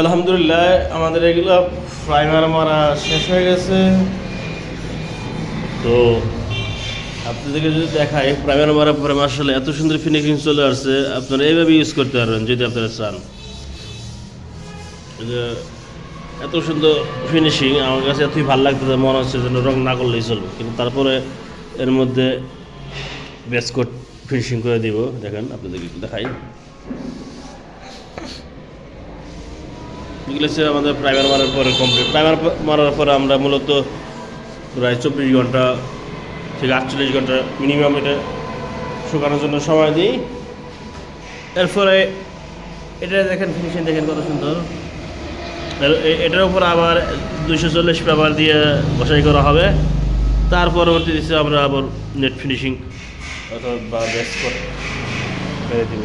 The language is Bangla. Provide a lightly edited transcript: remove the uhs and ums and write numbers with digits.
আলহামদুলিল্লাহ আমাদের এগুলো প্রাইমার মারা শেষ হয়ে গেছে। তো আপনাদেরকে যদি দেখাই প্রাইমার মারার পরে আসলে এত সুন্দর ফিনিশিং চলে আসছে, আপনারা এইভাবে ইউজ করতে পারবেন যদি আপনারা চান। যে এত সুন্দর ফিনিশিং আমার কাছে এতই ভালো লাগতেছে, মনে হচ্ছে যেন রং না করলেই চলবে, কিন্তু তারপরে এর মধ্যে বেসকোট ফিনিশিং করে দিব। দেখেন আপনাদেরকে দেখাই, এগুলো হচ্ছে আমাদের প্রাইমার মারার পরে কমপ্লিট। প্রাইমার মারার পরে আমরা মূলত প্রায় 24 ঘন্টা থেকে 48 ঘন্টা মিনিমাম এটা শুকানোর জন্য সময় দিই। এরপরে এটা দেখেন ফিনিশিং দেখেন কত সুন্দর। এটার উপর আবার 240 পেপার দিয়ে বসাই করা হবে। তার পরবর্তীতে আমরা আবার নেট ফিনিশিং অথবা বেস করে দিব।